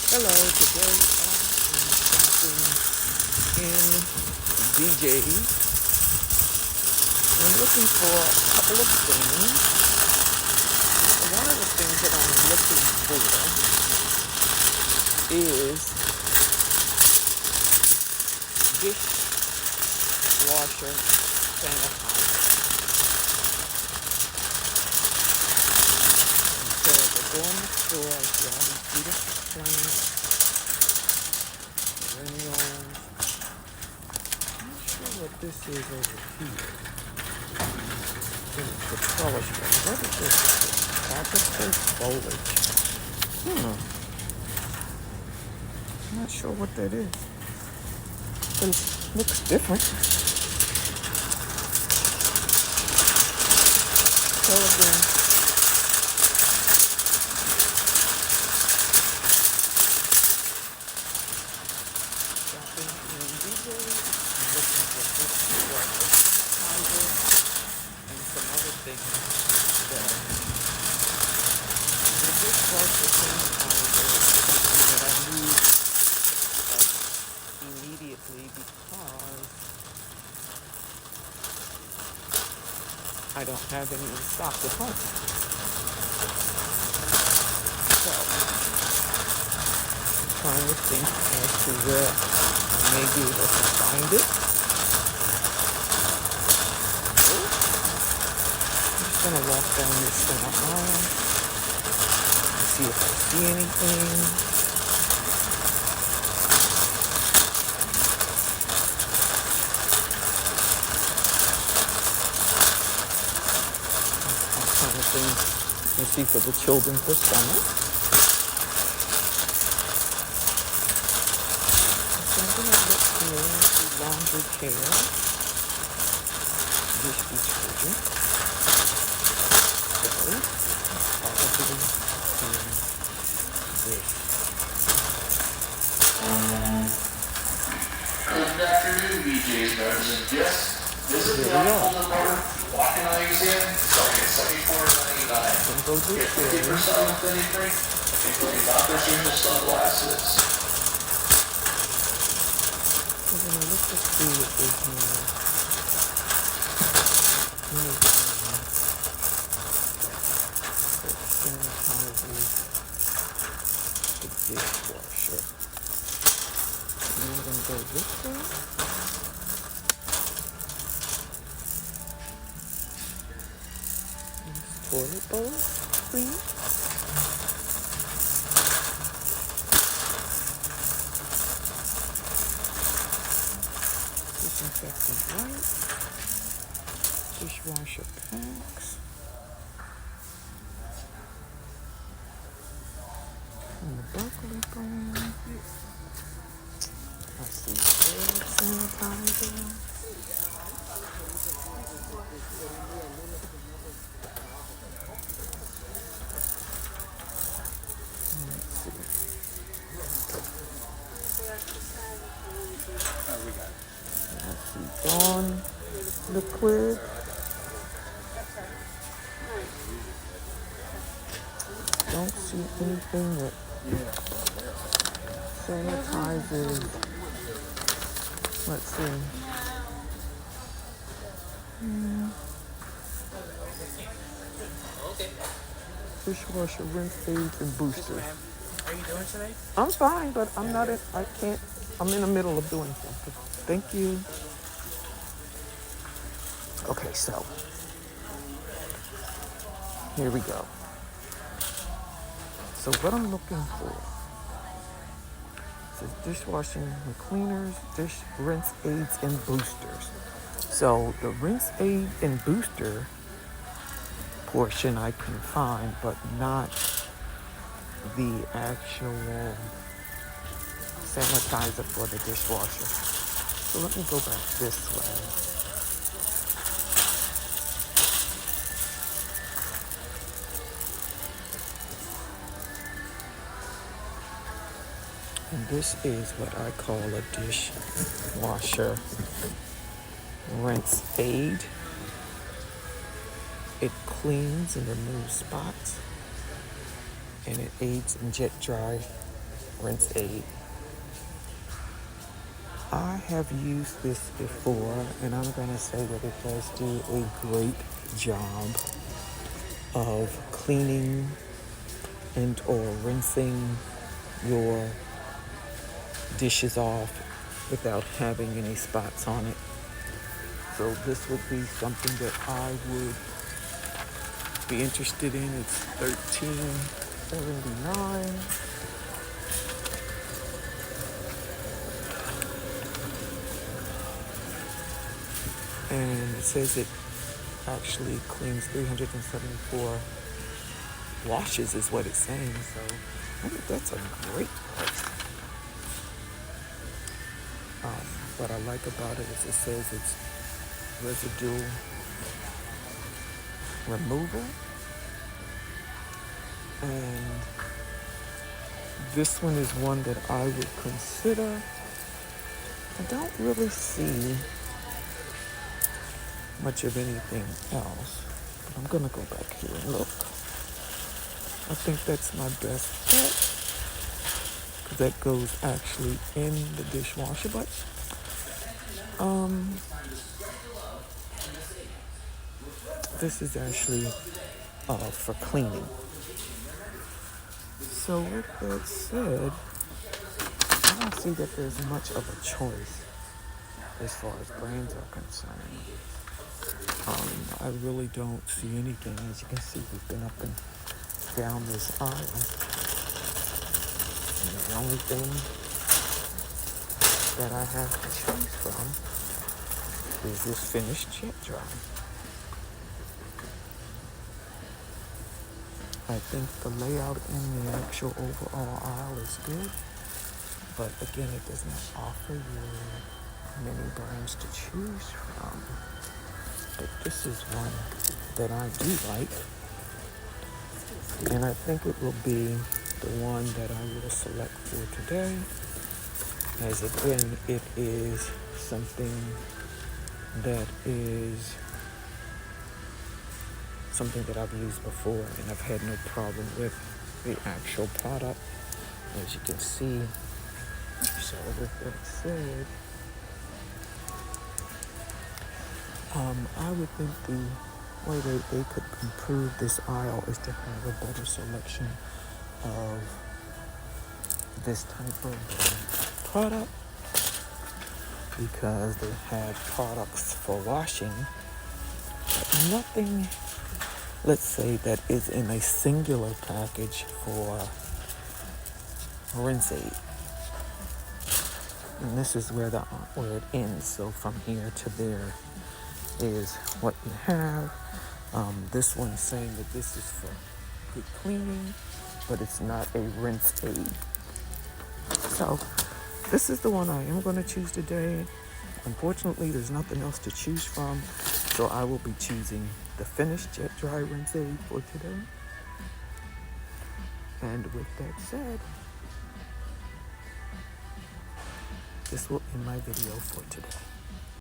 Hello, today I am shopping in DJ's. I'm looking for a couple of things. One of the things that I'm looking for is dishwasher sanitizer. So as I go in the store, I see all these beautiful plants, perennials. I'm not sure what this is over here. It's the trellis. What is this? Tropical foliage. I'm not sure what that is. But it looks different. So again, shopping in DJ. I'm looking for sanitizer and some other things that the dishwasher sanitizer is something that I need like immediately because I don't have any in stock at home. So I'm trying to think as to where I may be able to find it. I'm just gonna walk down this center aisle and see if I see anything. Kind of things you see for the children for summer. So I'm gonna look here to laundry care, dish detergent. So probably in this. Good afternoon, BJ's members and guests. Visit the Apple department. Walking on exam, starting at $74.99. Get 50% off anything, including doctor's usual sunglasses. We're gonna look to see what they have. Sanitizers, the dishwasher. And I'm gonna go this way. Toilet bowl, please. Disinfectant wipes, dishwasher packs, from the Berkeley brand. I see hand sanitizer. Dawn liquid. Don't see anything that sanitizes. Let's see. Dishwasher rinse aids and boosters. How are you doing today? I'm fine, but I'm not in, I can't, I'm in the middle of doing something. Thank you. Okay, so here we go. So what I'm looking for is dishwashing and cleaners, dish rinse aids and boosters. So the rinse aid and booster portion I can find, but not the actual sanitizer for the dishwasher. So let me go back this way. And this is what I call a dishwasher rinse aid. It cleans and removes spots, and it aids in jet dry rinse aid. I have used this before, and I'm going to say that it does do a great job of cleaning and or rinsing your dishes off without having any spots on it. So this would be something that I would be interested in. It's $13.79. And it says it actually cleans 374 washes is what it's saying. So I think that's a great price. What I like about it is it says it's residue removal. And this one is one that I would consider. I don't really see much of anything else, but I'm gonna go back here and look. I think that's my best bet, because that goes actually in the dishwasher. But this is actually for cleaning. So with that said, I don't see that there's much of a choice as far as brands are concerned. I really don't see anything. As you can see, we've been up and down this aisle. And the only thing that I have to choose from is this finished jet dry. I think the layout in the actual overall aisle is good, but again, it does not offer you many brands to choose from. But this is one that I do like, and I think it will be the one that I will select for today, as again, it is something that I've used before, and I've had no problem with the actual product, as you can see. So with that said, I would think the way they could improve this aisle is to have a better selection of this type of product, because they have products for washing, but nothing, let's say, that is in a singular package for rinse aid. And this is where it ends. So from here to there is what you have. This one's saying that this is for good cleaning, but it's not a rinse aid. So this is the one I am going to choose today. Unfortunately, there's nothing else to choose from, so I will be choosing the finished jet dry rinse aid for today. And with that said, this will end my video for today.